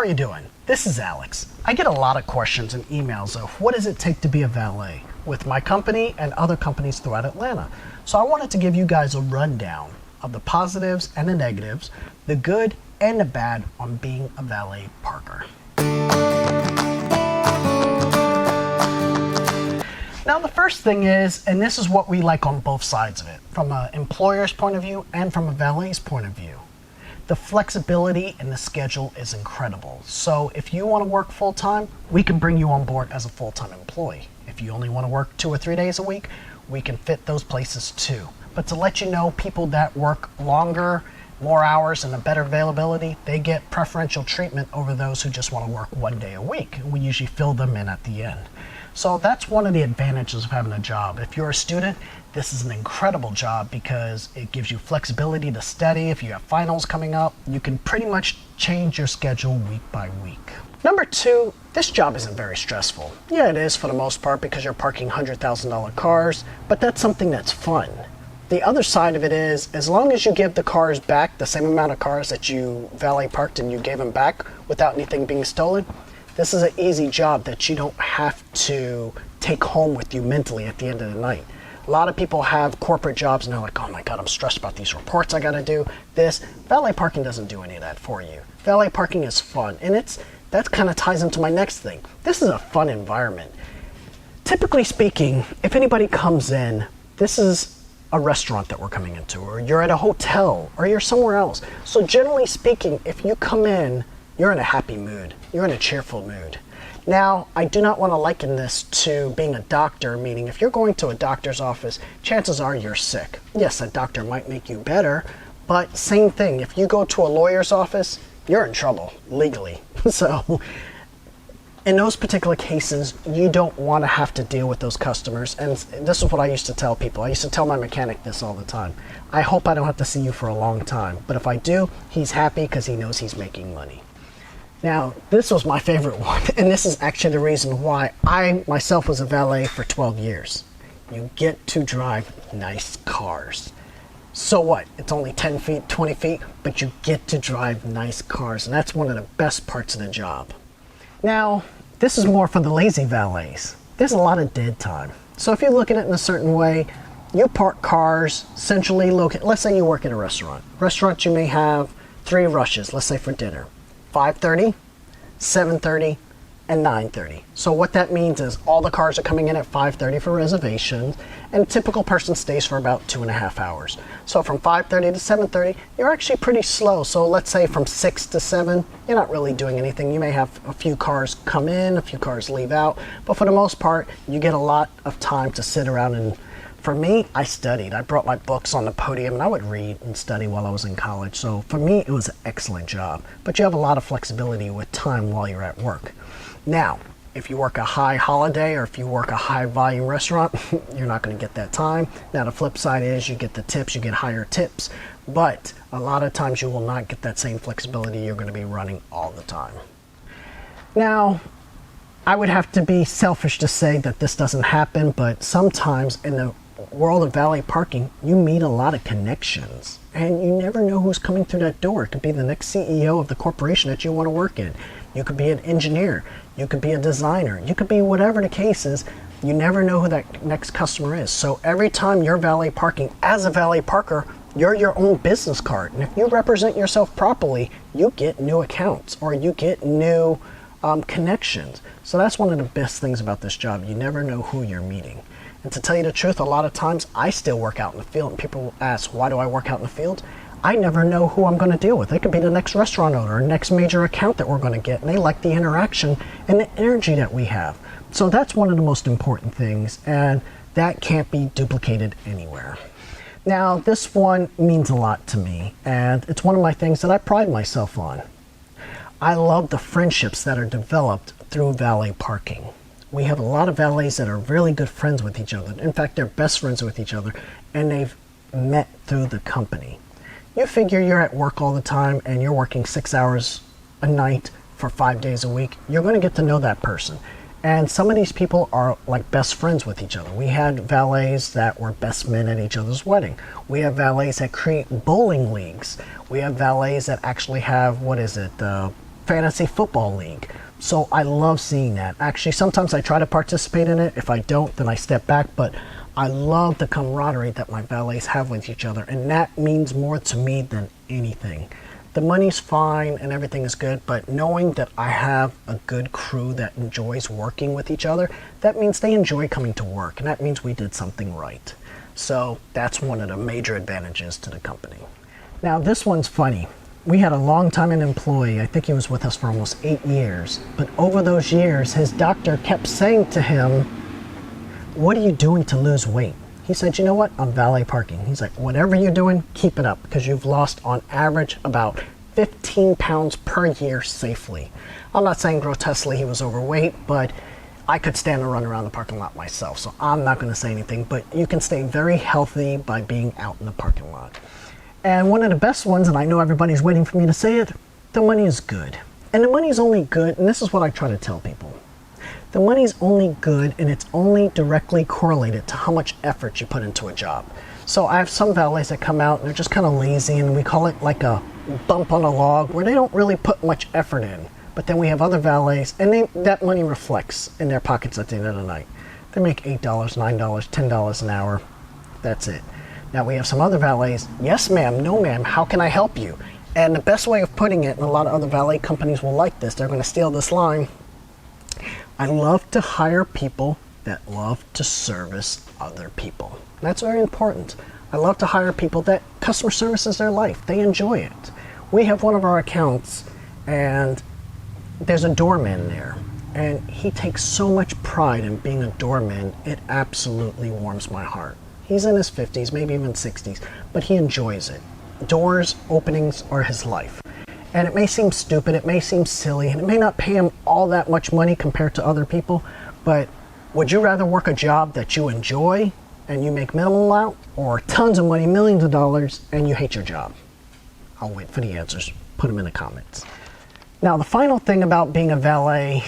are you doing? This is Alex. I get a lot of questions and emails of what does it take to be a valet with my company and other companies throughout Atlanta. So I wanted to give you guys a rundown of the positives and the negatives, the good and the bad on being a valet parker. Now the first thing is, and this is what we like on both sides of it, from an employer's point of view and from a valet's point of view. The flexibility in the schedule is incredible. So if you want to work full-time, we can bring you on board as a full-time employee. If you only want to work 2 or 3 days a week, we can fit those places too. But to let you know, people that work longer, more hours, and a better availability, they get preferential treatment over those who just want to work 1 day a week. We usually fill them in at the end. So that's one of the advantages of having a job. If you're a student, this is an incredible job because it gives you flexibility to study. If you have finals coming up, you can pretty much change your schedule week by week. Number 2, this job isn't very stressful. Yeah, it is for the most part because you're parking $100,000 cars, but that's something that's fun. The other side of it is, as long as you give the cars back, the same amount of cars that you valet parked and you gave them back without anything being stolen, this is an easy job that you don't have to take home with you mentally at the end of the night. A lot of people have corporate jobs and they're like, oh my God, I'm stressed about these reports I gotta do, this. Valet parking doesn't do any of that for you. Valet parking is fun, and that kind of ties into my next thing. This is a fun environment. Typically speaking, if anybody comes in, this is a restaurant that we're coming into, or you're at a hotel, or you're somewhere else. So generally speaking, if you come in, you're in a happy mood. You're in a cheerful mood. Now, I do not want to liken this to being a doctor, meaning if you're going to a doctor's office, chances are you're sick. Yes, a doctor might make you better, but same thing. If you go to a lawyer's office, you're in trouble legally. So in those particular cases, you don't want to have to deal with those customers. And this is what I used to tell people. I used to tell my mechanic this all the time. I hope I don't have to see you for a long time. But if I do, he's happy because he knows he's making money. Now, this was my favorite one, and this is actually the reason why I myself was a valet for 12 years. You get to drive nice cars. So what? It's only 10 feet, 20 feet, but you get to drive nice cars, and that's one of the best parts of the job. Now, this is more for the lazy valets. There's a lot of dead time. So if you look at it in a certain way, you park cars centrally located. Let's say you work at a restaurant. Restaurant, you may have 3 rushes, let's say for dinner. 5:30, 7:30, and 9:30. So what that means is all the cars are coming in at 5:30 for reservations, and a typical person stays for about 2.5 hours. So from 5:30 to 7:30, you're actually pretty slow. So let's say from 6 to 7, you're not really doing anything. You may have a few cars come in, a few cars leave out, but for the most part, you get a lot of time to sit around. And for me, I studied. I brought my books on the podium and I would read and study while I was in college. So for me, it was an excellent job. But you have a lot of flexibility with time while you're at work. Now, if you work a high holiday or if you work a high volume restaurant, you're not going to get that time. Now the flip side is you get the tips, you get higher tips. But a lot of times you will not get that same flexibility. You're going to be running all the time. Now, I would have to be selfish to say that this doesn't happen, but sometimes in the world of valet parking, you meet a lot of connections and you never know who's coming through that door. It could be the next CEO of the corporation that you want to work in. You could be an engineer. You could be a designer. You could be whatever the case is. You never know who that next customer is. So every time you're valet parking, as a valet parker, you're your own business card. And if you represent yourself properly, you get new accounts or you get new connections. So that's one of the best things about this job. You never know who you're meeting. And to tell you the truth, a lot of times I still work out in the field, and people ask, why do I work out in the field? I never know who I'm going to deal with. It could be the next restaurant owner or next major account that we're going to get, and they like the interaction and the energy that we have. So that's one of the most important things, and that can't be duplicated anywhere. Now, this one means a lot to me, and it's one of my things that I pride myself on. I love the friendships that are developed through valet parking. We have a lot of valets that are really good friends with each other. In fact, they're best friends with each other, and they've met through the company. You figure you're at work all the time and you're working 6 hours a night for 5 days a week. You're going to get to know that person. And some of these people are like best friends with each other. We had valets that were best men at each other's wedding. We have valets that create bowling leagues. We have valets that actually have, fantasy football league. So I love seeing that. Actually, sometimes I try to participate in it. If I don't, then I step back. But I love the camaraderie that my valets have with each other. And that means more to me than anything. The money's fine and everything is good, but knowing that I have a good crew that enjoys working with each other, that means they enjoy coming to work, and that means we did something right. So that's one of the major advantages to the company. Now this one's funny. We had a long-time employee, I think he was with us for almost 8 years, but over those years his doctor kept saying to him, "What are you doing to lose weight?" He said, "You know what? I'm valet parking." He's like, "Whatever you're doing, keep it up, because you've lost on average about 15 pounds per year safely." I'm not saying grotesquely he was overweight, but I could stand and run around the parking lot myself, so I'm not going to say anything, but you can stay very healthy by being out in the parking lot. And one of the best ones, and I know everybody's waiting for me to say it, the money is good. And the money is only good, and this is what I try to tell people. The money's only good, and it's only directly correlated to how much effort you put into a job. So I have some valets that come out and they're just kind of lazy, and we call it like a bump on a log, where they don't really put much effort in. But then we have other valets, and that money reflects in their pockets at the end of the night. They make $8, $9, $10 an hour. That's it. Now we have some other valets, "Yes ma'am, no ma'am, how can I help you?" And the best way of putting it, and a lot of other valet companies will like this, they're going to steal this line: "I love to hire people that love to service other people." That's very important. I love to hire people that customer service is their life. They enjoy it. We have one of our accounts, and there's a doorman there, and he takes so much pride in being a doorman, it absolutely warms my heart. He's in his 50s, maybe even 60s, but he enjoys it. Doors, openings are his life. And it may seem stupid, it may seem silly, and it may not pay him all that much money compared to other people, but would you rather work a job that you enjoy and you make minimal out, or tons of money, millions of dollars, and you hate your job? I'll wait for the answers. Put them in the comments. Now, the final thing about being a valet,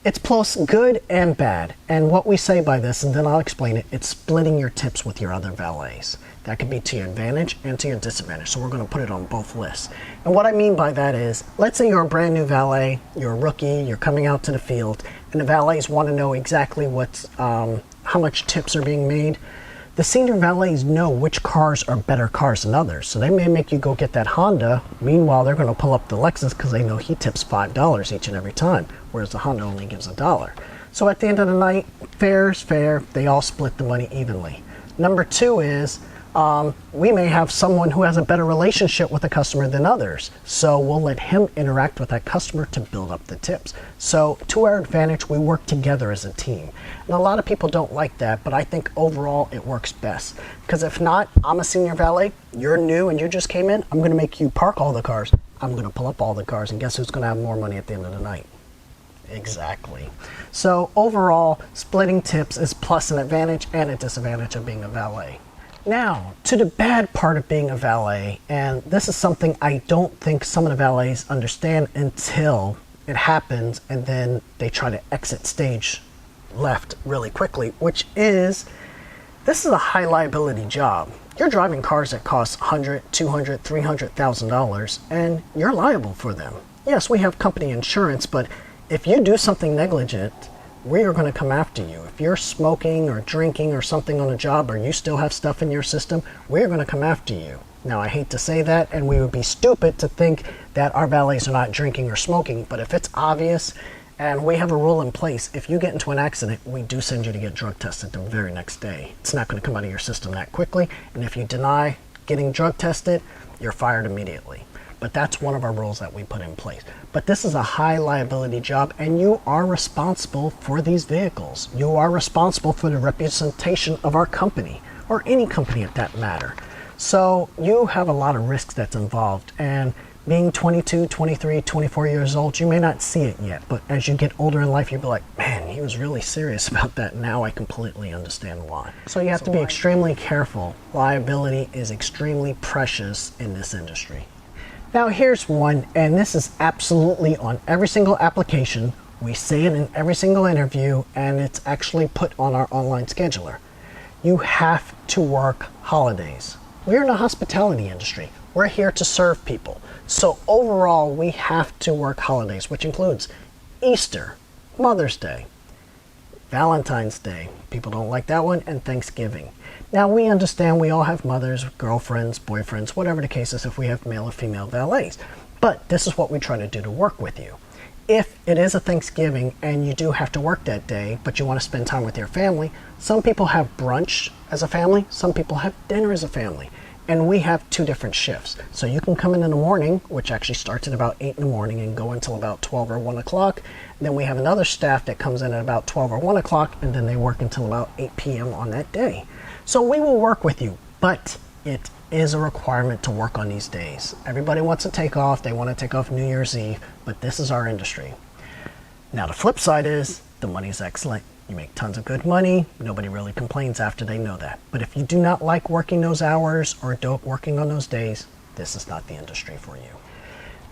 it's both good and bad. And what we say by this, and then I'll explain it, it's splitting your tips with your other valets. That could be to your advantage and to your disadvantage. So we're going to put it on both lists. And what I mean by that is, let's say you're a brand new valet, you're a rookie, you're coming out to the field, and the valets want to know exactly how much tips are being made. The senior valets know which cars are better cars than others. So they may make you go get that Honda. Meanwhile, they're going to pull up the Lexus because they know he tips $5 each and every time, whereas the Honda only gives $1. So at the end of the night, fair is fair. They all split the money evenly. Number two is, we may have someone who has a better relationship with the customer than others. So we'll let him interact with that customer to build up the tips. So to our advantage, we work together as a team. And a lot of people don't like that, but I think overall it works best. Because if not, I'm a senior valet, you're new and you just came in, I'm going to make you park all the cars. I'm going to pull up all the cars, and guess who's going to have more money at the end of the night? Exactly. So overall, splitting tips is plus an advantage and a disadvantage of being a valet. Now, to the bad part of being a valet, and this is something I don't think some of the valets understand until it happens, and then they try to exit stage left really quickly, which is, this is a high liability job. You're driving cars that cost $100,000, $200,000, $300,000, and you're liable for them. Yes, we have company insurance, but if you do something negligent, we are going to come after you. If you're smoking or drinking or something on a job, or you still have stuff in your system, we're going to come after you. Now, I hate to say that, and we would be stupid to think that our valets are not drinking or smoking, but if it's obvious, and we have a rule in place, if you get into an accident, we do send you to get drug tested the very next day. It's not going to come out of your system that quickly, and if you deny getting drug tested, you're fired immediately. But that's one of our rules that we put in place. But this is a high liability job, and you are responsible for these vehicles. You are responsible for the representation of our company, or any company at that matter. So you have a lot of risks that's involved, and being 22, 23, 24 years old, you may not see it yet, but as you get older in life, you'll be like, man, he was really serious about that. Now I completely understand why. So you have to be extremely careful. Liability is extremely precious in this industry. Now here's one, and this is absolutely on every single application. We say it in every single interview, and it's actually put on our online scheduler. You have to work holidays. We're in the hospitality industry. We're here to serve people. So overall, we have to work holidays, which includes Easter, Mother's Day, Valentine's Day. People don't like that one, and Thanksgiving. Now, we understand we all have mothers, girlfriends, boyfriends, whatever the case is, if we have male or female valets. But this is what we try to do to work with you. If it is a Thanksgiving and you do have to work that day, but you want to spend time with your family, some people have brunch as a family, some people have dinner as a family. And we have 2 different shifts. So you can come in the morning, which actually starts at about 8 in the morning and go until about 12 or 1 o'clock. Then we have another staff that comes in at about 12 or 1 o'clock, and then they work until about 8 p.m. on that day. So we will work with you, but it is a requirement to work on these days. Everybody wants to take off. They want to take off New Year's Eve, but this is our industry. Now, the flip side is the money is excellent. You make tons of good money. Nobody really complains after they know that. But if you do not like working those hours or working on those days, this is not the industry for you.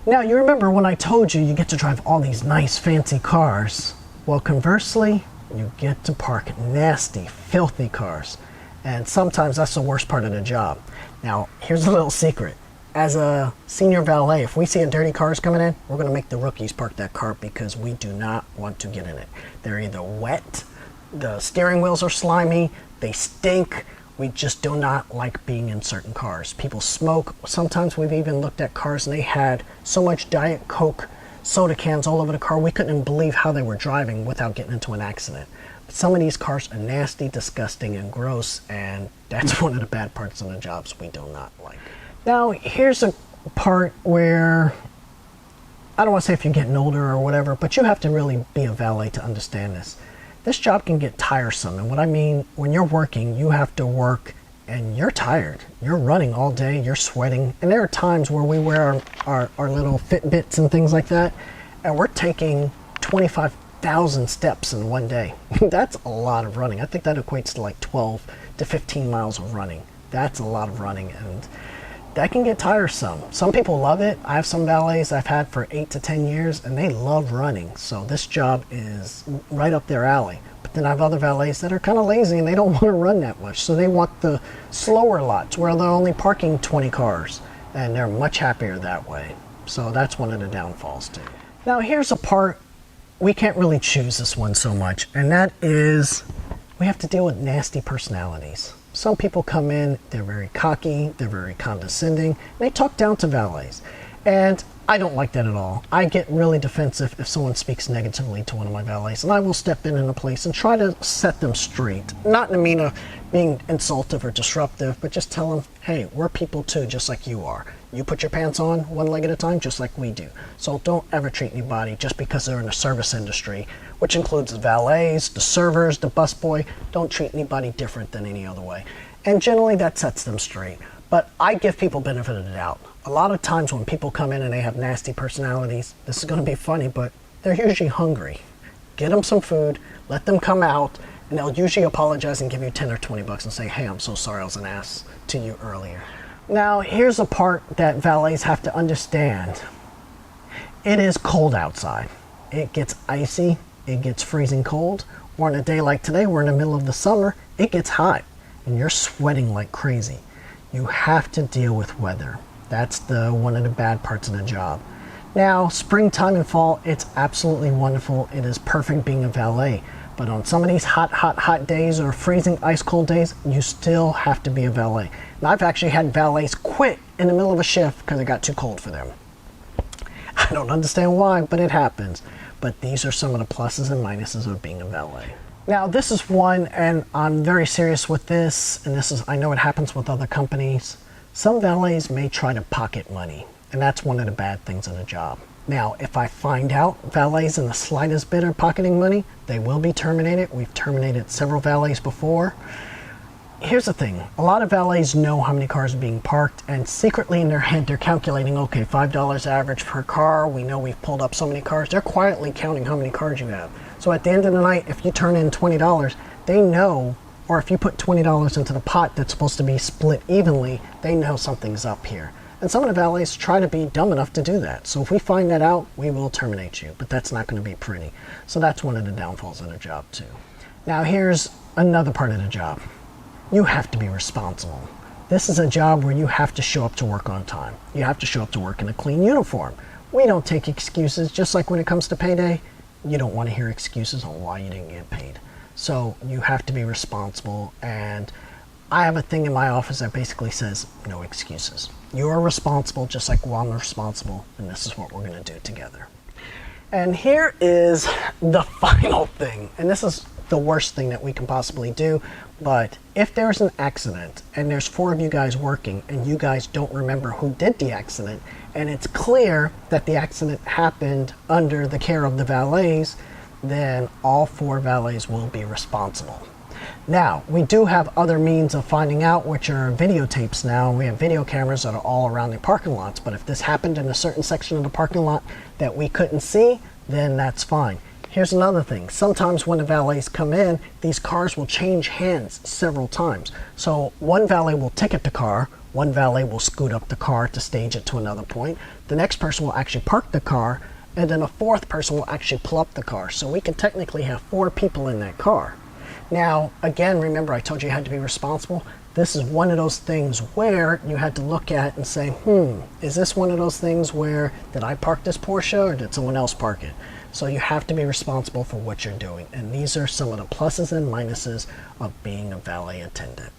Now, you remember when I told you get to drive all these nice fancy cars. Well, conversely, you get to park nasty, filthy cars. And sometimes that's the worst part of the job. Now, here's a little secret. As a senior valet, if we see a dirty cars coming in, we're going to make the rookies park that car because we do not want to get in it. They're either wet, the steering wheels are slimy, they stink. We just do not like being in certain cars. People smoke. Sometimes we've even looked at cars and they had so much Diet Coke soda cans all over the car, we couldn't even believe how they were driving without getting into an accident. But some of these cars are nasty, disgusting, and gross, and that's one of the bad parts of the jobs we do not like. Now, here's a part where, I don't want to say if you're getting older or whatever, but you have to really be a valet to understand this. This job can get tiresome, and what I mean, when you're working, you have to work and you're tired. You're running all day, you're sweating, and there are times where we wear our little Fitbits and things like that, and we're taking 25,000 steps in one day. That's a lot of running. I think that equates to like 12 to 15 miles of running. That's a lot of running, and that can get tiresome. Some people love it. I have some valets I've had for 8 to 10 years, and they love running. So this job is right up their alley. But then I have other valets that are kind of lazy, and they don't want to run that much. So they want the slower lots where they're only parking 20 cars, and they're much happier that way. So that's one of the downfalls too. Now here's a part, we can't really choose this one so much, and that is we have to deal with nasty personalities. Some people come in, they're very cocky, they're very condescending, and they talk down to valets. And I don't like that at all. I get really defensive if someone speaks negatively to one of my valets, and I will step in a place and try to set them straight. Not in the mean of being insultive or disruptive, but just tell them, hey, we're people too, just like you are. You put your pants on one leg at a time, just like we do. So don't ever treat anybody just because they're in the service industry, which includes the valets, the servers, the busboy. Don't treat anybody different than any other way. And generally that sets them straight. But I give people benefit of the doubt. A lot of times when people come in and they have nasty personalities, this is going to be funny, but they're usually hungry. Get them some food, let them come out, and they'll usually apologize and give you 10 or 20 bucks and say, hey, I'm so sorry I was an ass to you earlier. Now, here's a part that valets have to understand. It is cold outside. It gets icy, it gets freezing cold, or on a day like today, we're in the middle of the summer, it gets hot, and you're sweating like crazy. You have to deal with weather. That's one of the bad parts of the job. Now, springtime and fall, it's absolutely wonderful. It is perfect being a valet. But on some of these hot days or freezing ice cold days, you still have to be a valet. And I've actually had valets quit in the middle of a shift because it got too cold for them. I don't understand why, but it happens. But these are some of the pluses and minuses of being a valet. Now, this is one, and I'm very serious with this, and I know it happens with other companies. Some valets may try to pocket money, and that's one of the bad things of the job. Now, if I find out valets in the slightest bit are pocketing money, they will be terminated. We've terminated several valets before. Here's the thing. A lot of valets know how many cars are being parked, and secretly in their head, they're calculating, okay, $5 average per car. We know we've pulled up so many cars. They're quietly counting how many cars you have. So at the end of the night, if you turn in $20, they know, or if you put $20 into the pot that's supposed to be split evenly, they know something's up here. And some of the valets try to be dumb enough to do that. So if we find that out, we will terminate you, but that's not going to be pretty. So that's one of the downfalls of the job too. Now here's another part of the job. You have to be responsible. This is a job where you have to show up to work on time. You have to show up to work in a clean uniform. We don't take excuses, just like when it comes to payday. You don't want to hear excuses on why you didn't get paid. So you have to be responsible, and I have a thing in my office that basically says no excuses. You're responsible just like I'm responsible, and this is what we're going to do together. And here is the final thing, and this is the worst thing that we can possibly do, but if there's an accident and there's 4 of you guys working and you guys don't remember who did the accident, and it's clear that the accident happened under the care of the valets, then all 4 valets will be responsible. Now, we do have other means of finding out, which are videotapes now. We have video cameras that are all around the parking lots, but if this happened in a certain section of the parking lot that we couldn't see, then that's fine. Here's another thing. Sometimes when the valets come in, these cars will change hands several times. So one valet will ticket the car, one valet will scoot up the car to stage it to another point, the next person will actually park the car, and then a 4th person will actually pull up the car. So we can technically have 4 people in that car. Now, again, remember I told you had to be responsible. This is one of those things where you had to look at and say, is this one of those things where, did I park this Porsche or did someone else park it? So you have to be responsible for what you're doing. And these are some of the pluses and minuses of being a valet attendant.